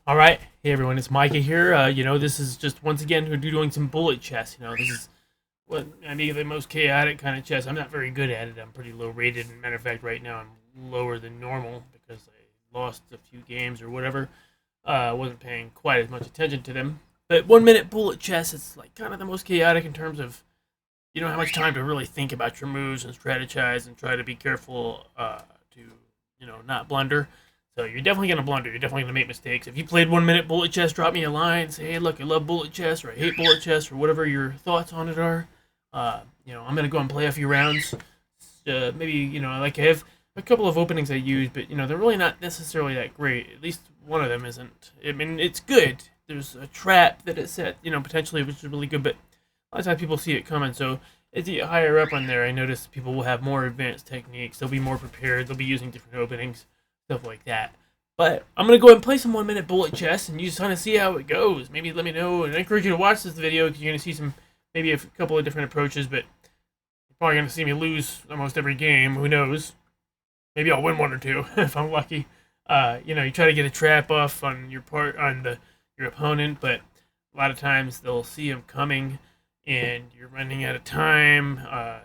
All right, hey everyone, it's Micah here. This is just once again we're doing some bullet chess. This is what I mean the most chaotic kind of chess. I'm not very good at it. I'm pretty low rated. Matter of fact, right now I'm lower than normal because I lost a few games or whatever. Wasn't paying quite as much attention to them. But 1 minute bullet chess is like kind of the most chaotic in terms of you don't have much time to really think about your moves and strategize and try to be careful to not blunder. So you're definitely gonna blunder. You're definitely gonna make mistakes. If you played 1 minute bullet chess, drop me a line. Say, hey, look, I love bullet chess, or I hate bullet chess, or whatever your thoughts on it are. I'm gonna go and play a few rounds. Maybe like I have a couple of openings I use, but they're really not necessarily that great. At least one of them isn't. I mean, it's good. There's a trap that it set, potentially, which is really good, but a lot of times people see it coming. So as you get higher up on there, I notice people will have more advanced techniques. They'll be more prepared. They'll be using different openings, stuff like that. But I'm gonna go ahead and play some 1 minute bullet chess, and you just kind of see how it goes. Maybe let me know, and I encourage you to watch this video because you're gonna see maybe a couple of different approaches. But you're probably gonna see me lose almost every game. Who knows? Maybe I'll win one or two if I'm lucky. You try to get a trap off on your opponent, but a lot of times they'll see him coming, and you're running out of time,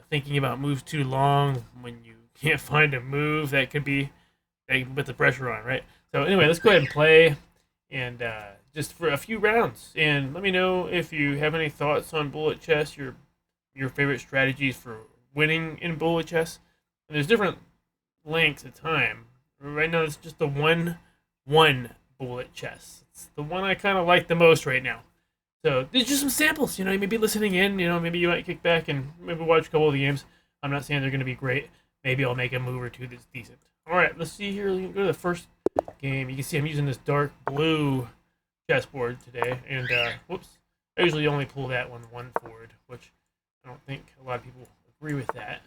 thinking about moves too long when you can't find a move that could be they can put the pressure on, right? So anyway, let's go ahead and play, and just for a few rounds, and let me know if you have any thoughts on bullet chess, your favorite strategies for winning in bullet chess. And there's different lengths of time. Right now, it's just the one bullet chess. It's the one I kind of like the most right now. So there's just some samples. You may be listening in. Maybe you might kick back and maybe watch a couple of the games. I'm not saying they're going to be great. Maybe I'll make a move or two that's decent. All right, let's see here. Let's go to the first game. You can see I'm using this dark blue chessboard today, and whoops, I usually only pull that one forward, which I don't think a lot of people agree with that.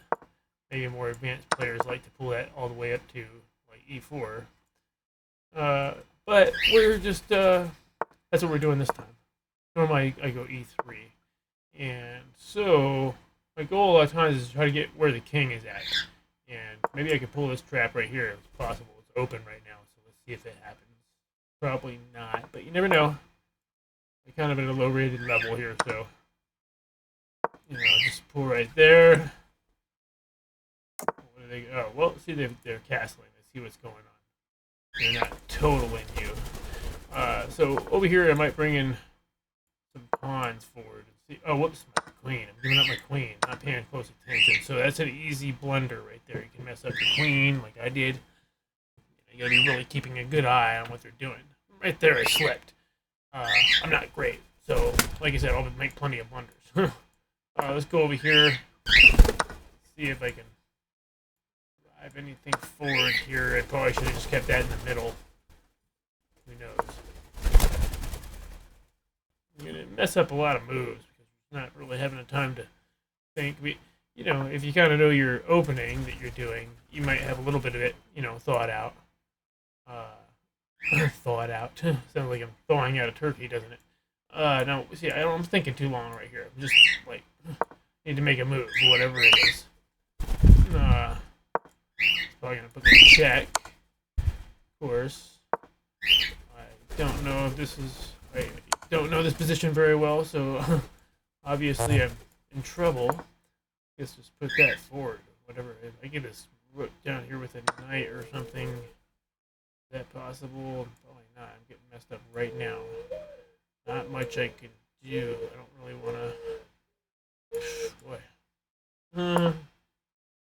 Maybe more advanced players like to pull that all the way up to like e4. But we're just that's what we're doing this time. Normally I go e3, and so my goal a lot of times is to try to get where the king is at, and maybe I could pull this trap right here. It's possible. It's open right now, so let's see if it happens. Probably not, but you never know. I'm kind of at a low-rated level here, so just pull right there. What do they? Oh, well, see they're castling. Let's see what's going on. They're not totaling you. So over here, I might bring in some pawns forward. See, oh, whoops, my queen. I'm giving up my queen. Not paying close attention. So that's an easy blunder right there. You can mess up your queen like I did. You gotta be really keeping a good eye on what they're doing. Right there, I slipped. I'm not great. So, like I said, I'll make plenty of blunders. Let's go over here. See if I can drive anything forward here. I probably should have just kept that in the middle. Who knows? I'm going to mess up a lot of moves because you're not really having the time to think. If you kind of know your opening that you're doing, you might have a little bit of it, thought out. Thought out. Sounds like I'm thawing out a turkey, doesn't it? No, see, I'm thinking too long right here. I'm just like need to make a move, whatever it is. Probably gonna put the check. Of course, I don't know if this is. I don't know this position very well, so obviously I'm in trouble. Guess just put that forward. Whatever. If I get this rook down here with a knight or something, is that possible? Probably not. I'm getting messed up right now. Not much I can do. I don't really want to. Boy.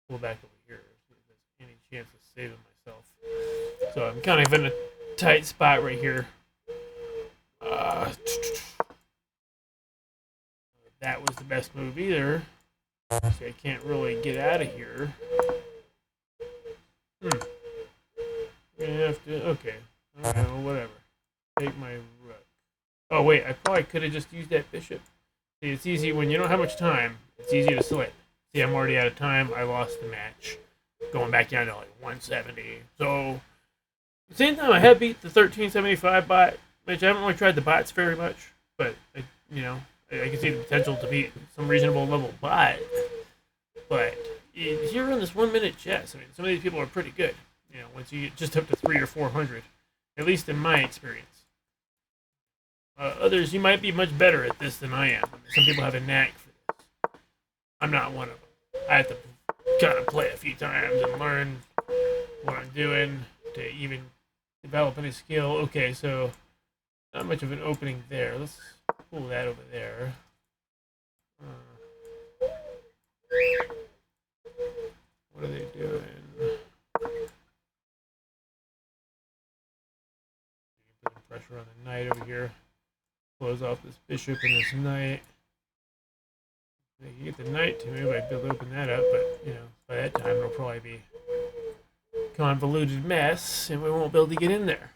Pull back over here. See if there's any chance of saving myself. So I'm kind of in a tight spot right here. That was the best move either. See, I can't really get out of here. I'm gonna have to. Okay. I don't know. Whatever. Take my rook. Oh wait, I probably could have just used that bishop. See, it's easy when you don't have much time. It's easy to slip. See, I'm already out of time. I lost the match. Going back down to like 170. So, at the same time, I have beat the 1375 bot, which I haven't really tried the bots very much. But, I can see the potential to beat some reasonable level bot. But, here in this 1 minute chess, I mean, some of these people are pretty good. Once you get just up to 300 or 400. At least in my experience. Others, you might be much better at this than I am. Some people have a knack for this. I'm not one of them. I have to kind of play a few times and learn what I'm doing to even develop any skill. Okay, so not much of an opening there. Let's pull that over there. What are they doing? Putting pressure on the knight over here. Close off this bishop and this knight. If you get the knight to move, I'd be able to open that up, but you know, by that time it'll probably be a convoluted mess, and we won't be able to get in there.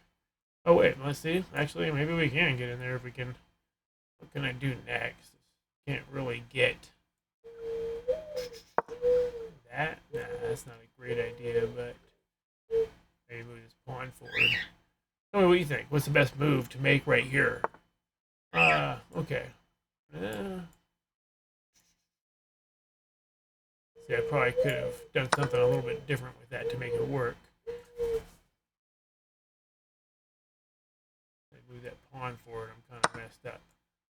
Oh wait, let's see. Actually, maybe we can get in there if we can. What can I do next? Can't really get that. Nah, that's not a great idea, but maybe move this pawn forward. Tell me what you think. What's the best move to make right here? Okay. See, I probably could have done something a little bit different with that to make it work. I move that pawn forward, I'm kind of messed up.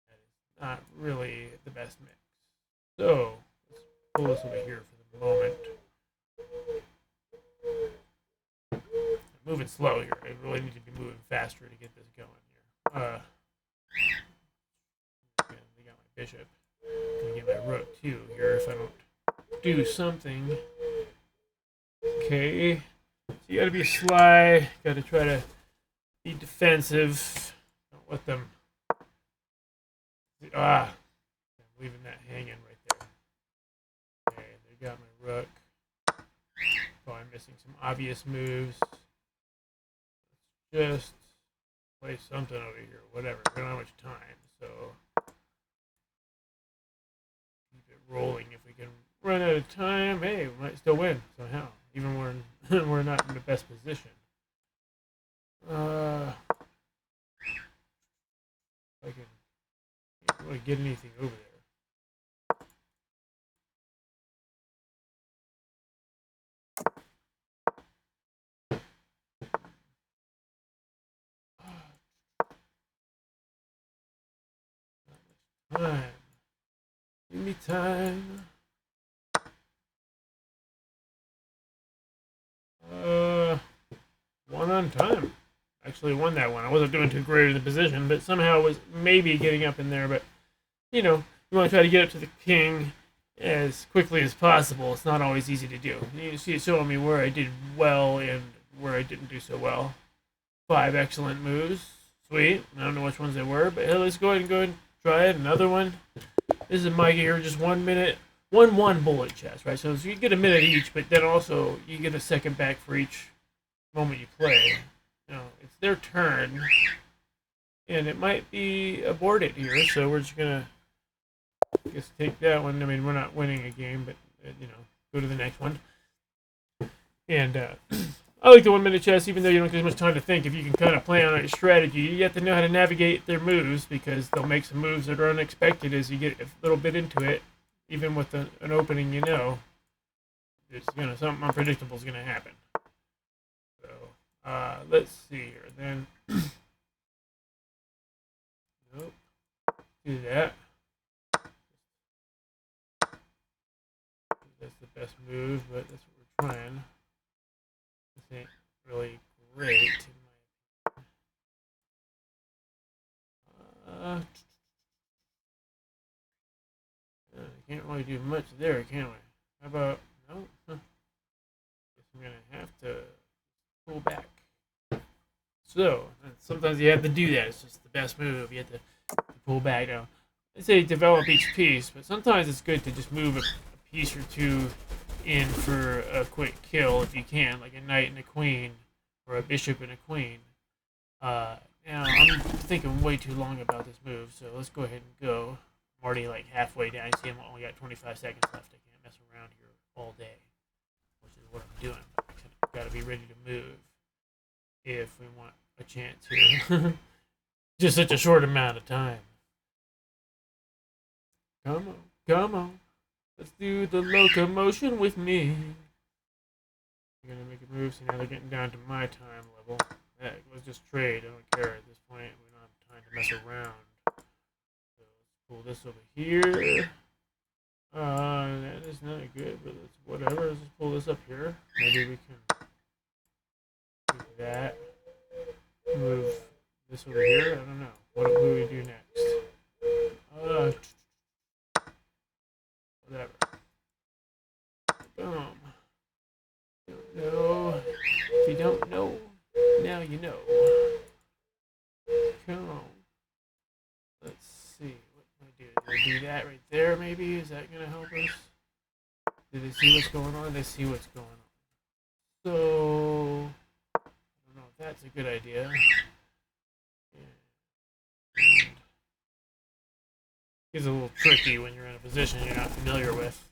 That is not really the best mix. So, let's pull this over here for the moment. I'm moving slow here. I really need to be moving faster to get this going here. They got my bishop. I'm gonna get my rook too here if I don't do something. Okay. So you gotta be sly. Gotta try to be defensive. Don't let them. I'm leaving that hanging right there. Okay, they got my rook. Oh, I'm missing some obvious moves. Let's just play something over here. Whatever. We don't have much time, so keep it rolling. If we can run out of time, hey, we might still win somehow, even when we're not in the best position. I can't really get anything over there. Time. Give me time. One on time. Actually won that one. I wasn't doing too great in the position, but somehow was maybe getting up in there. But, you know, you want to try to get up to the king as quickly as possible. It's not always easy to do. You see it showing me where I did well and where I didn't do so well. 5 excellent moves. Sweet. I don't know which ones they were, but hey, let's go ahead and try it. Another one. This is Mike here, just 1 minute. 1 bullet chess, right? So you get a minute each, but then also you get a second back for each moment you play. You know, it's their turn, and it might be aborted here, so we're just gonna take that one. I mean, we're not winning a game, but you know, go to the next one. And I like the 1 minute chess, even though you don't get as much time to think. If you can kind of plan on a strategy, you have to know how to navigate their moves, because they'll make some moves that are unexpected as you get a little bit into it. Even with an opening, you know, it's something unpredictable is gonna happen. So let's see here. Then nope, do that. That's the best move, but that's what we're trying. This ain't really great. Can't really do much there, can we? How about no? Guess I'm gonna have to pull back. So sometimes you have to do that. It's just the best move. You have to pull back. Now, I say develop each piece, but sometimes it's good to just move a piece or two in for a quick kill if you can, like a knight and a queen, or a bishop and a queen. Now I'm thinking way too long about this move, so let's go ahead and go. I'm already like halfway down. You see, I'm only got 25 seconds left. I can't mess around here all day, which is what I'm doing. I've got to be ready to move if we want a chance here. Just such a short amount of time. Come on, come on. Let's do the locomotion with me. You're gonna make a move, so now they're getting down to my time level. Heck, let's just trade. I don't care at this point. We don't have time to mess around. So let's pull this over here. That is not good, but it's whatever. Let's just pull this up here. Maybe we can do that. Move this over here. I don't know. What do we do next? Whatever. Boom. Don't know. If you don't know, now you know. Come on. Let's see. What can I do? Did I do that right there, maybe? Is that going to help us? Do they see what's going on? They see what's going on. So, I don't know if that's a good idea. It's a little tricky when you're in a position you're not familiar with.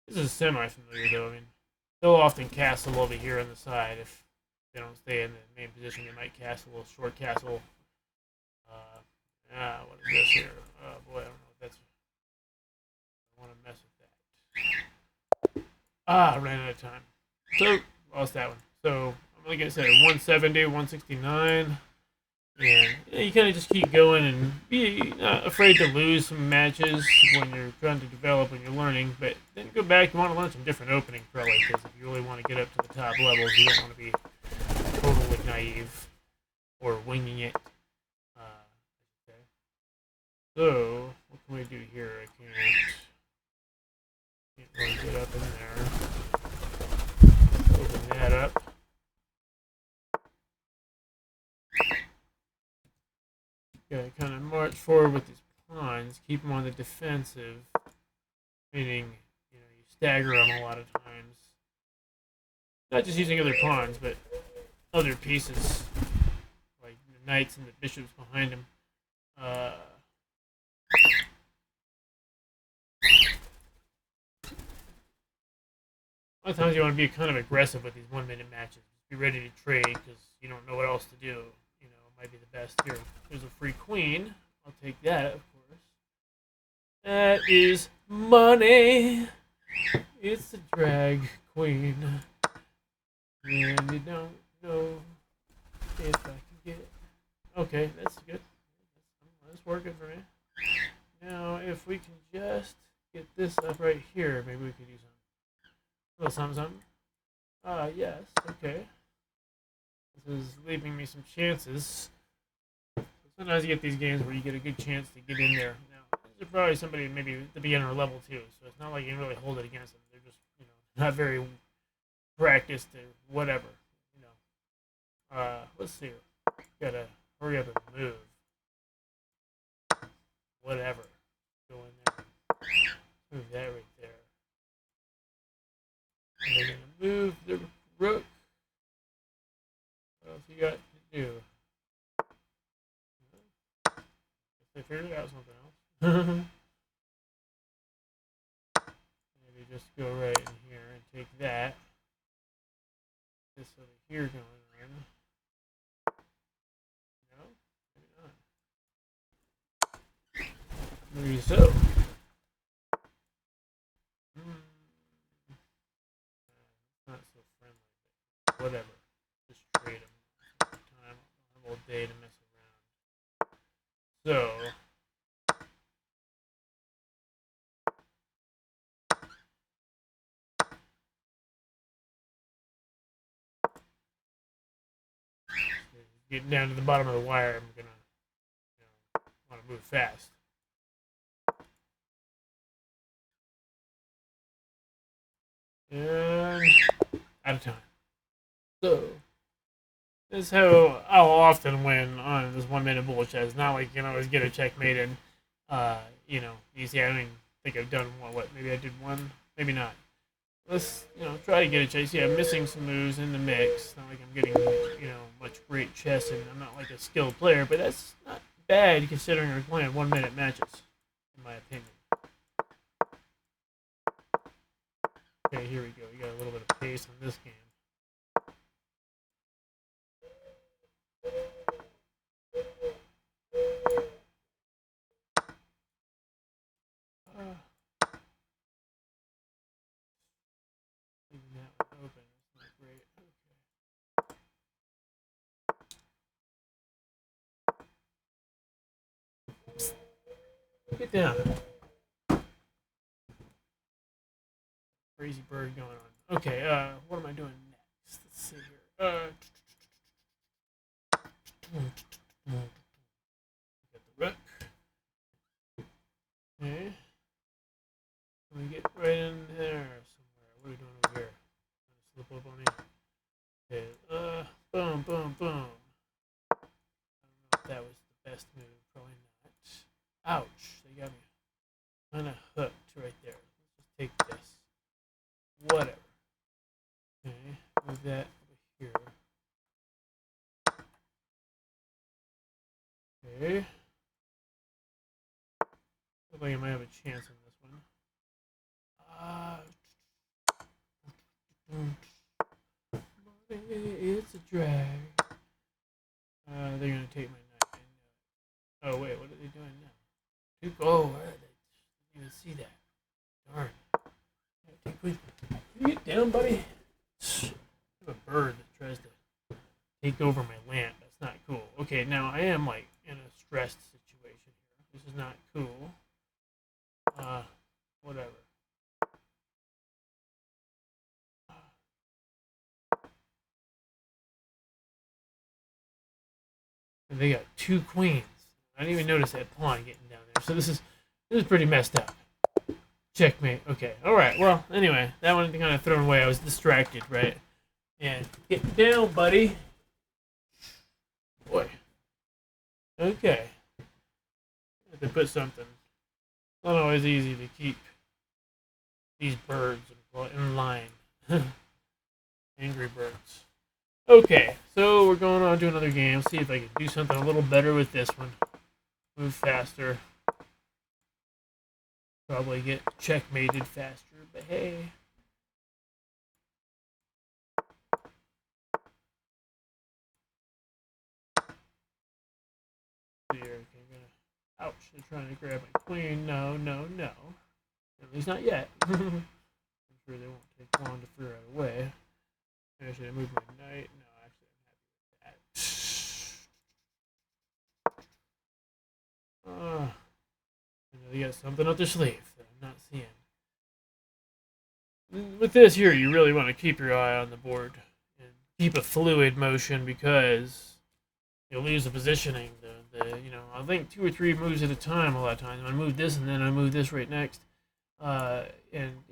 This is semi-familiar, though. I mean, they'll often castle over here on the side. If they don't stay in the main position, they might castle a little short castle. What is this here? Oh boy, I don't know if that's. I want to mess with that. I ran out of time. So, lost that one. So, like I said, 170, 169. And you kind of just keep going and be not afraid to lose some matches when you're trying to develop and you're learning. But then go back, you want to learn some different openings, probably, because if you really want to get up to the top levels, you don't want to be totally naive or winging it. Okay. So, what can we do here? I can't really get up in there. Open that up. Gotta kind of march forward with these pawns, keep them on the defensive, meaning, you stagger them a lot of times. Not just using other pawns, but other pieces, like the knights and the bishops behind them. A lot of times you want to be kind of aggressive with these 1-minute matches. Be ready to trade because you don't know what else to do. Might be the best here. There's a free queen. I'll take that, of course. That is money. It's a drag queen. And you don't know if I can get it. Okay, that's good. That's working for me. Now, if we can just get this up right here, maybe we could do something. A little something. Yes, okay. This is leaving me some chances. Sometimes you get these games where you get a good chance to get in there. Now, these are probably somebody maybe at the beginner level too, so it's not like you can really hold it against them. They're just, not very practiced or whatever. Let's see. Gotta hurry up and move. Whatever. Go in there. Move that right there. And they're gonna move the rook. What else you got to do? I figured out something else. Maybe just go right in here and take that. This over here going on. No? Maybe not. Maybe so. Not so friendly. Whatever. Just trade them. Time all day to mess around. So, getting down to the bottom of the wire, I'm gonna want to move fast. And out of time. So, this is how I'll often win on this 1-minute bullet chess. It's not like you can always get a checkmate and, you see, I don't even think I've done what, maybe I did one, maybe not. Let's, try to get a chess. Yeah, I'm missing some moves in the mix. It's not like I'm getting, much great chess, and I'm not like a skilled player, but that's not bad considering we're playing 1-minute matches, in my opinion. Okay, here we go. We got a little bit of pace on this game. Leaving that one open. It's not great. Okay. get down. Crazy bird going on. Okay, what am I doing next? Let's see here. Get the rook. Okay. Let me get right in there somewhere. What are we doing over here? Slip up on me. Okay. Boom, boom, boom. I don't know if that was the best move. Probably not. Ouch. They got me kind of hooked right there. Let's just take this. Whatever. Okay. Move that over here. Okay. Looks like I might have a chance on this one. It's a drag. They're gonna take my knight. Oh wait, what are they doing now? Oh, I didn't even see that. Darn. Can you get down, buddy? I have a bird that tries to take over my lamp. That's not cool. Okay, now I am like in a stressed situation here. This is not cool. Whatever. And they got two queens. I didn't even notice that pawn getting down there. So this is pretty messed up. Checkmate. Okay. All right. Well, anyway, that one kind of thrown away. I was distracted, right? And get down, buddy. Boy. Okay. I have to put something. Not always easy to keep these birds in line. Angry birds. Okay, so we're going on to another game. See if I can do something a little better with this one. Move faster. Probably get checkmated faster, but hey. Ouch, they're trying to grab my queen. No, no, no. At least not yet. I'm sure they won't take long to figure out a way. Should I move my knight? No, actually, I'm happy with that. I know they got something up their sleeve that I'm not seeing. With this here, you really want to keep your eye on the board and keep a fluid motion because you'll lose the positioning. I think 2 or 3 moves at a time. A lot of times, I move this and then I move this right next, and I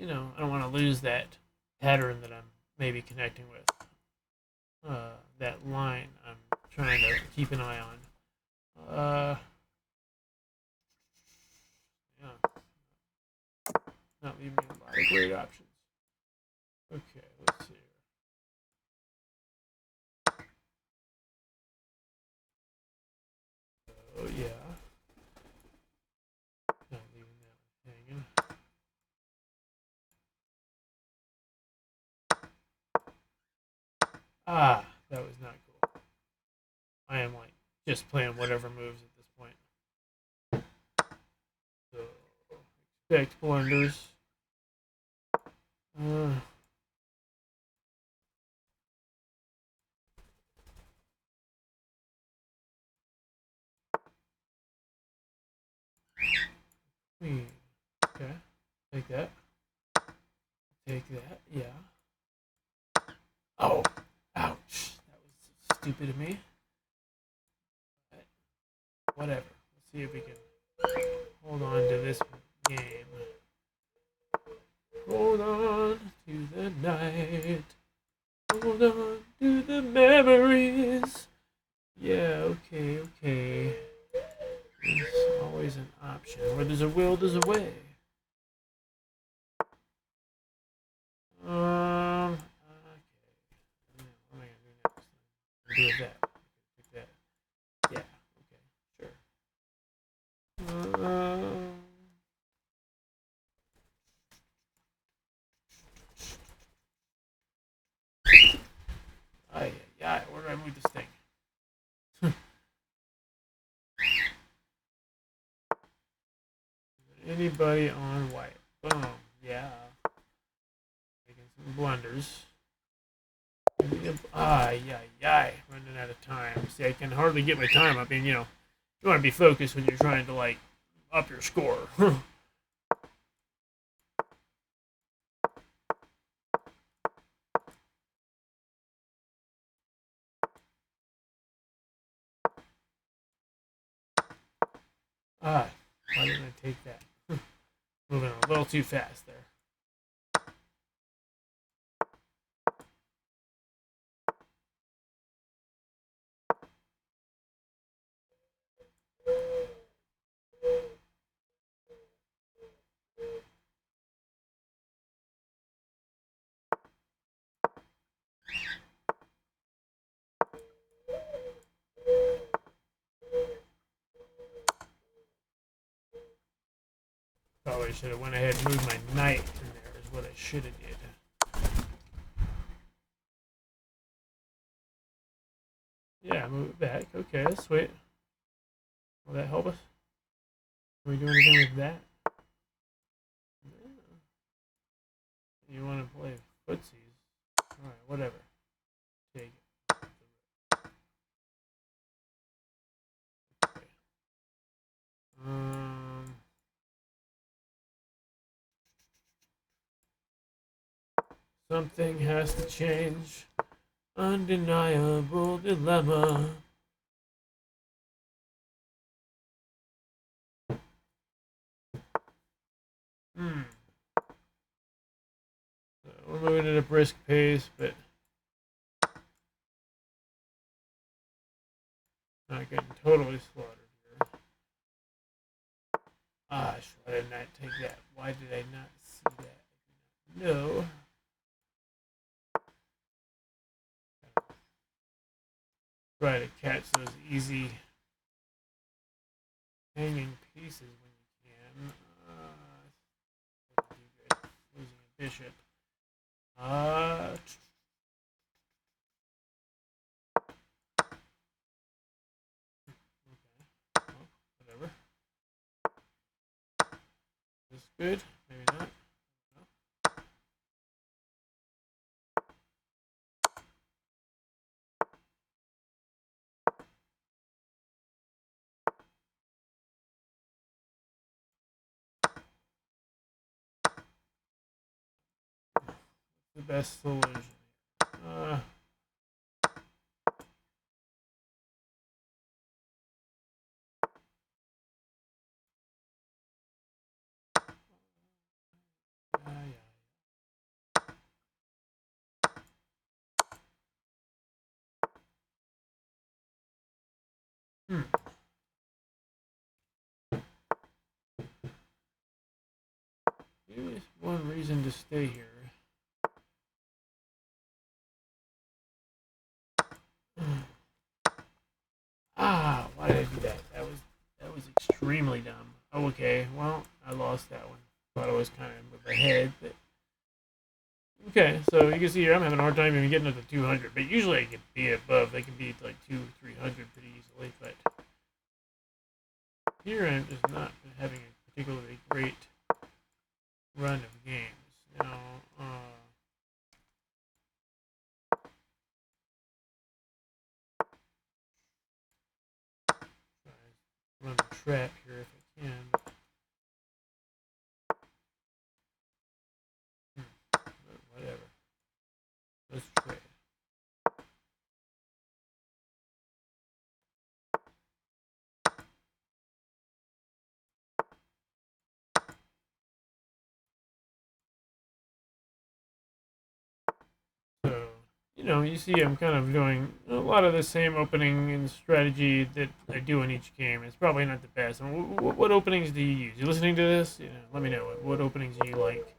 don't want to lose that pattern that I'm maybe connecting with. That line I'm trying to keep an eye on. Yeah, not leaving me a lot of great options. Okay, let's see. Oh yeah. Not leaving that one hanging. Ah, that was not cool. I am like just playing whatever moves at this point. So expect blunders. Okay, take that. Take that. Yeah. Oh, ouch. That was stupid of me. But whatever. Let's see if we can hold on to this game. Hold on to the night. Hold on to the memories. Yeah, okay. There's always an option. Where there's a will, there's a way. Okay. What am I gonna do next? I'll do with that. Take that. Yeah. Okay. Sure. Where do I move this thing? Anybody on white? Boom. Yeah. Making some blunders. Running out of time. See, I can hardly get my time up. I mean, you want to be focused when you're trying to, like, up your score. Why didn't I take that? Moving a little too fast there. Probably should have went ahead and moved my knight in there is what I should have did. Yeah, move it back. Okay, sweet. Will that help us? Can we do anything with that? You want to play footsies? Alright, whatever. Take it. Okay. Something has to change. Undeniable dilemma. So we're moving at a brisk pace, but not getting totally slaughtered here. Gosh, why didn't I take that? Why did I not see that? No. Try to catch those easy hanging pieces when you can. Losing a bishop. Okay. Well, whatever. Is this good? Maybe not. No. The best solution. Yeah. Here's one reason to stay here. Why did I do that? That was extremely dumb. Oh, okay, well, I lost that one. Thought I was kind of with ahead, but okay. So you can see here, I'm having a hard time even getting up to 200. But usually I can be above. They can be like 200-300 pretty easily. But here I'm just not having a particularly great run of games. Now, run the trap here if I can. Whatever. Let's trade. So, you see I'm kind of doing a lot of the same opening and strategy that I do in each game. It's probably not the best. What openings do you use? You listening to this? Let me know. What openings do you like?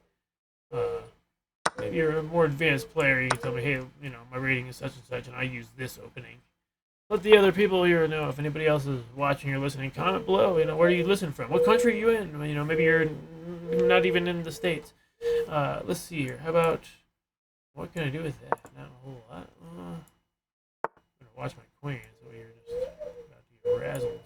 Maybe you're a more advanced player. You can tell me, hey, my rating is such and such, and I use this opening. Let the other people here know. If anybody else is watching or listening, comment below. Where do you listen from? What country are you in? Maybe you're not even in the States. Let's see here. How about, what can I do with that? Not a whole lot. I'm gonna watch my queen, so you're just about to get razzled.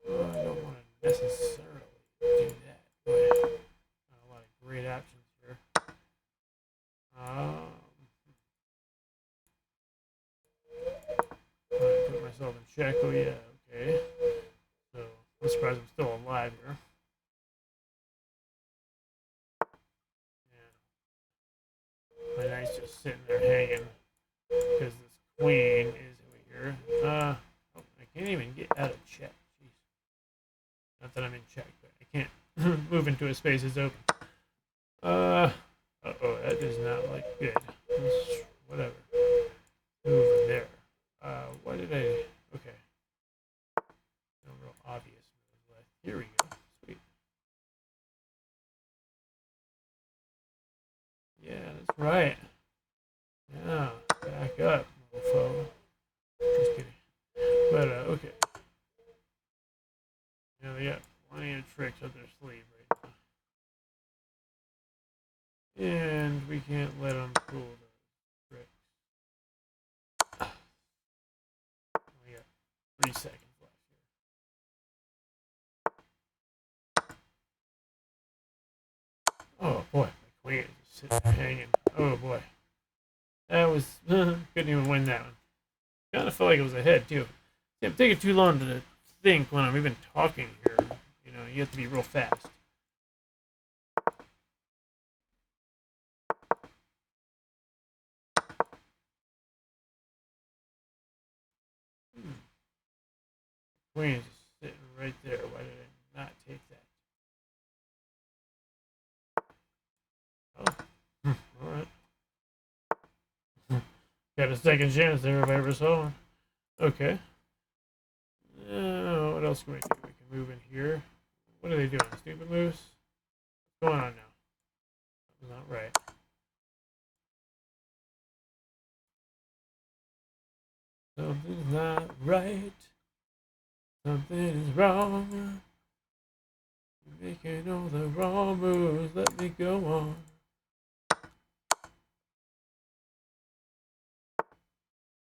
I don't want to necessarily do that, but a lot of great options here. myself in check. Oh yeah, okay. So I'm surprised I'm still alive here. Yeah. My knight's just sitting there hanging because this queen is over here. Oh, I can't even get out of check. Jeez. Not that I'm in check, but I can't move into a space that's open. Uh-oh, that is not like good. Whatever. Move there. What did I... Okay. No real obvious move left. Here we go. Sweet. Yeah, that's right. Yeah, back up, mofo. Just kidding. But, okay. Yeah, they got plenty of tricks up their sleeve right now. And we can't let them pull those tricks. We got 3 seconds left here. Oh boy, my queen is just sitting there hanging. Oh boy. That was... couldn't even win that one. Kind of felt like it was ahead too. Yeah, I'm taking too long to think when I'm even talking here. You know, you have to be real fast. Queen is just sitting right there. Why did I not take that? Oh, all right. Got a second chance there if I ever saw one. Okay. What else can we do? We can move in here. What are they doing? Stupid moves? What's going on now? That's not right. Something's not right. Something is wrong. You're making all the wrong moves. Let me go on.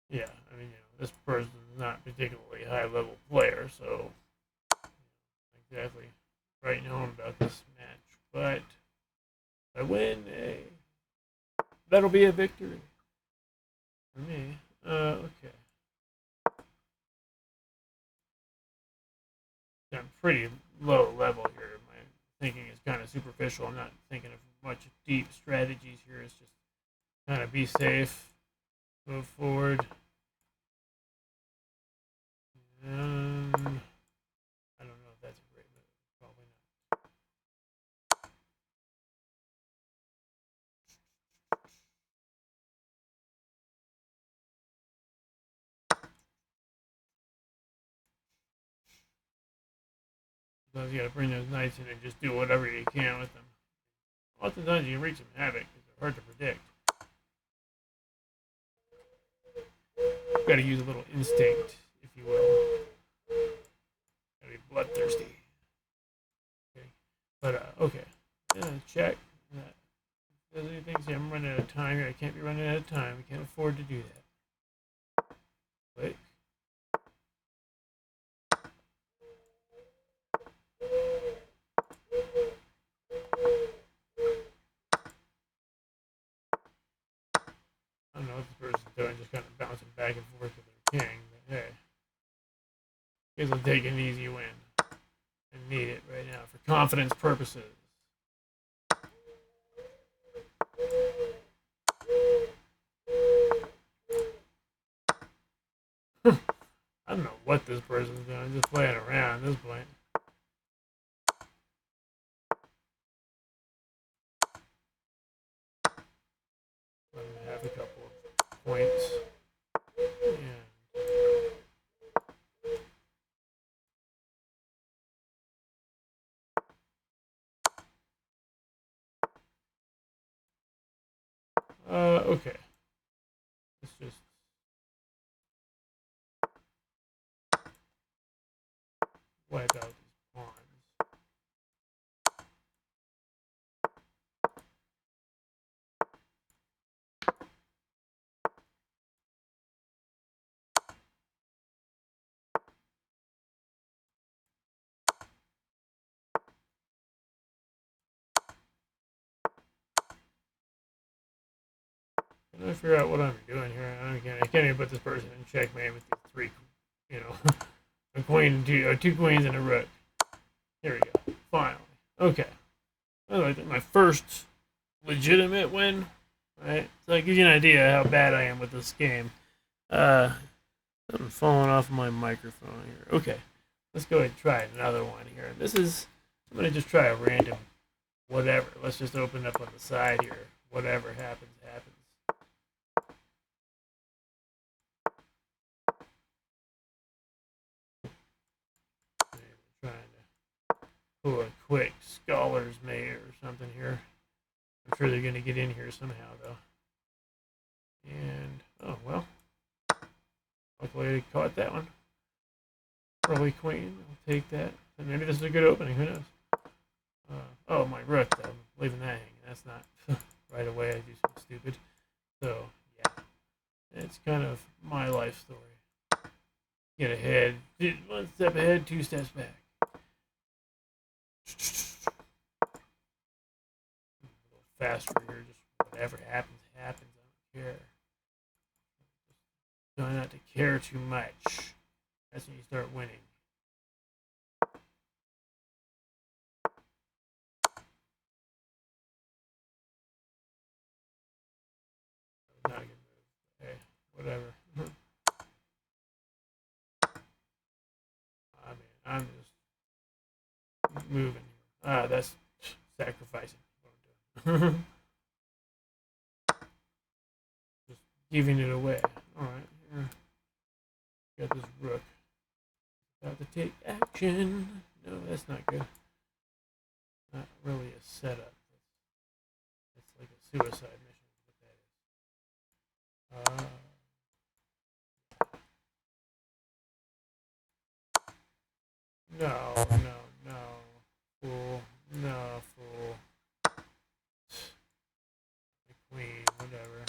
Yeah, I mean, this person's not a particularly high level player, so exactly right knowing about this match. But if I win, hey, that'll be a victory for me. Okay. I'm pretty low level here. My thinking is kind of superficial. I'm not thinking of much deep strategies here. It's just kind of be safe, move forward. I don't know if that's a great move. Probably not. Sometimes you gotta bring those knights in and just do whatever you can with them. Oftentimes you can wreak some havoc because they're hard to predict. You've got to use a little instinct, if you will. Gotta be bloodthirsty. Okay. But, okay. Yeah, check. There's anything, see, I'm running out of time here. I can't be running out of time. We can't afford to do that. Click. I don't know what this person's doing, just kind of bouncing back and forth with their king. But hey, guess I'll take an easy win. I need it right now for confidence purposes. I don't know what this person's doing, just playing around at this point. Let me have a couple of points. Okay. Let's just wipe out these pawns. I'm trying to figure out what I'm doing here. I can't even put this person in checkmate with these 3 you know, a queen, two queens, and a rook. Here we go. Finally. Okay. Well, I think my first legitimate win, right? So that gives you an idea how bad I am with this game. I'm falling off my microphone here. Okay. Let's go ahead and try another one here. I'm going to just try a random whatever. Let's just open up on the side here. Whatever happens, happens. Trying to pull a quick Scholar's Mate or something here. I'm sure they're going to get in here somehow, though. And, oh, well. Luckily I caught that one. Early queen. I'll take that. And maybe this is a good opening. Who knows? Oh, my rook, though. I'm leaving that hanging. That's not right away. I do something stupid. So, yeah. It's kind of my life story. Get ahead. One step ahead, two steps back. A little faster here. Just whatever happens, happens. I don't care. Try not to care too much. That's when you start winning. Not a good move. Hey, whatever. I mean, I'm just moving. That's sacrificing what I'm doing. Just giving it away. Alright, got this rook. About to take action. No, that's not good. Not really a setup. It's like a suicide mission. What that is. No, no, no. Fool. No, fool. The queen, whatever.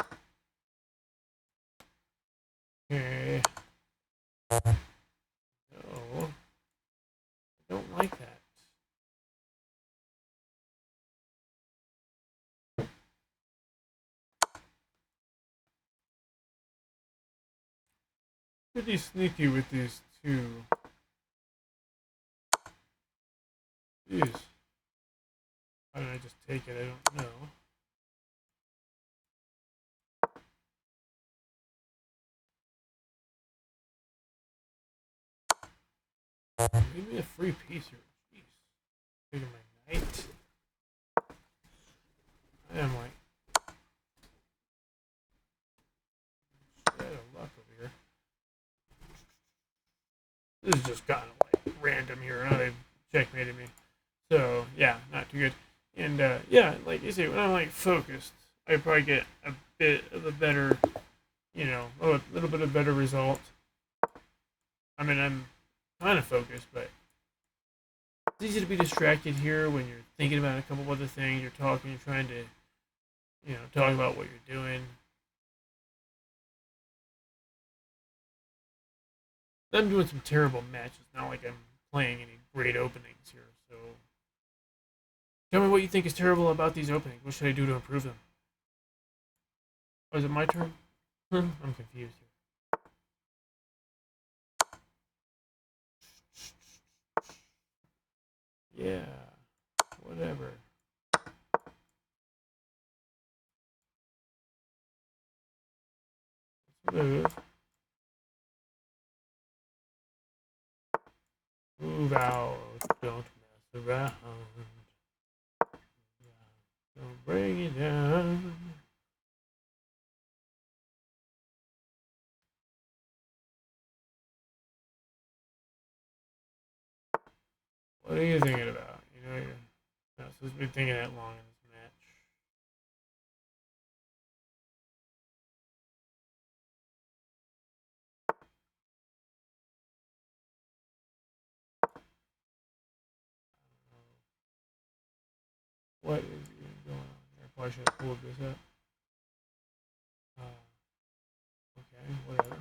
Okay. No. I don't like that. Pretty sneaky with these two. Jeez. Why didn't I just take it? I don't know. Give me a free piece here. Jeez. Taking my knight. I am like out of luck over here. This is just kind of like random here. Now they've checkmated me. So yeah, not too good. And yeah, like you say, when I'm like focused, I probably get a bit of a better, a little bit of better result. I mean, I'm kind of focused, but it's easy to be distracted here when you're thinking about a couple other things. You're talking, you're trying to, talk about what you're doing. I'm doing some terrible matches. Not like I'm playing any great openings here. So tell me what you think is terrible about these openings. What should I do to improve them? Oh, is it my turn? I'm confused here. Yeah, whatever. Let's move. Move out. Don't mess around. Don't bring it down. What are you thinking about? You're not supposed to be thinking that long in this match. What is going on here? Probably should have pulled this up. Okay, whatever.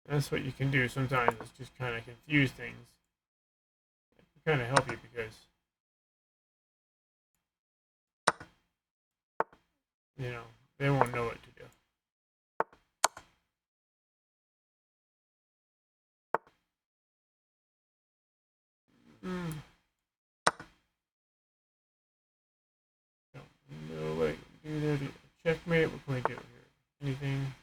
That's what you can do sometimes, is just kind of confuse things. kind of help you because, you know, they won't know what to do. No, like, do that. Checkmate. What can we do here? Anything?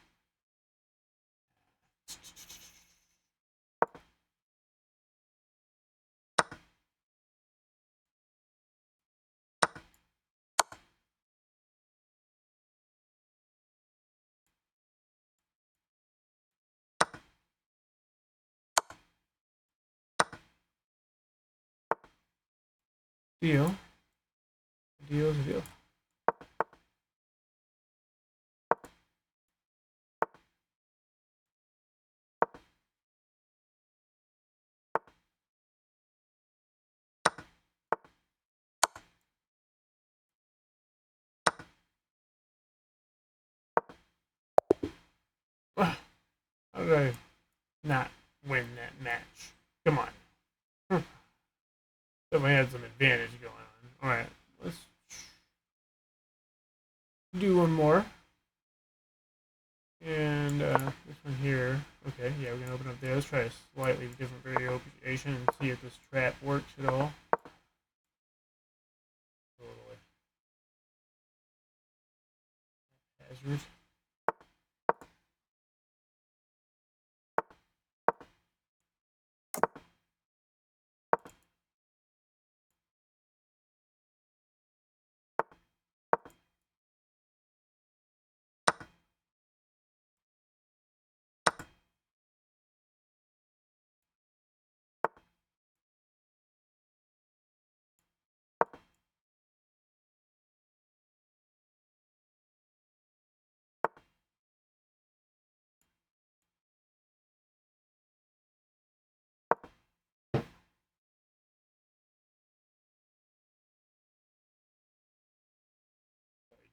Deal. Deal's a deal. How did I not win that match? Come on. Somebody had some advantage going on. Alright, let's do one more. And this one here. Okay, yeah, we're going to open up there. Let's try a slightly different variation and see if this trap works at all. Totally. Hazard.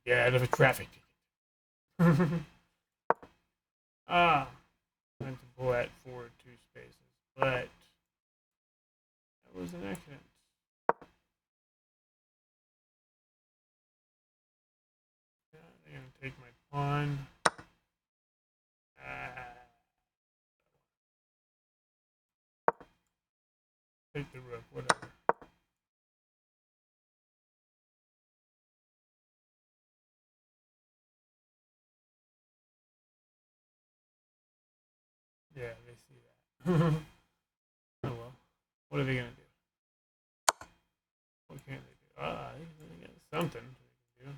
Get out of a traffic ticket. Ah, trying to pull that forward 2 spaces, but that was an accident. I'm going to take my pawn. Take the rook, whatever. Yeah, they see that. Oh well. What are they going to do? What can they do? They got something they can do.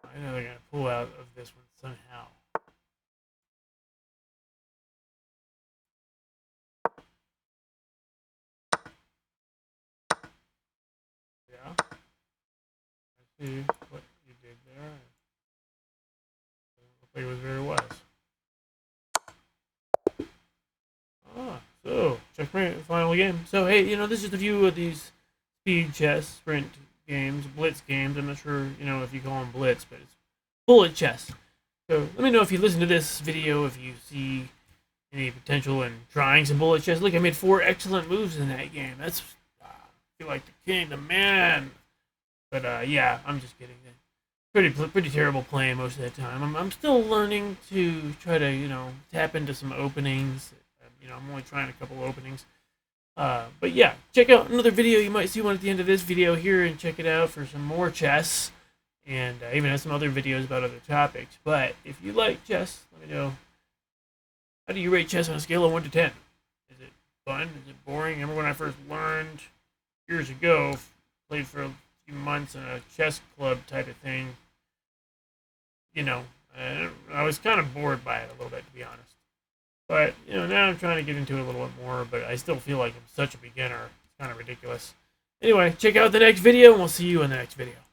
I know they're going to pull out of this one somehow. Yeah. I see what you did there. Doesn't look like it was very wise. So checkmate, final game. So hey, this is a few of these speed chess sprint games, blitz games. I'm not sure, if you call them blitz, but it's bullet chess. So let me know if you listen to this video, if you see any potential in trying some bullet chess. Look, I made 4 excellent moves in that game. That's I feel like the king, the man. But yeah, I'm just kidding. Pretty terrible playing most of the time. I'm still learning to try to tap into some openings. I'm only trying a couple openings. But yeah, check out another video. You might see one at the end of this video here, and check it out for some more chess. And even have some other videos about other topics. But if you like chess, let me know. How do you rate chess on a scale of 1 to 10? Is it fun? Is it boring? Remember when I first learned years ago, played for a few months in a chess club type of thing. I was kind of bored by it a little bit, to be honest. But, now I'm trying to get into it a little bit more, but I still feel like I'm such a beginner. It's kind of ridiculous. Anyway, check out the next video, and we'll see you in the next video.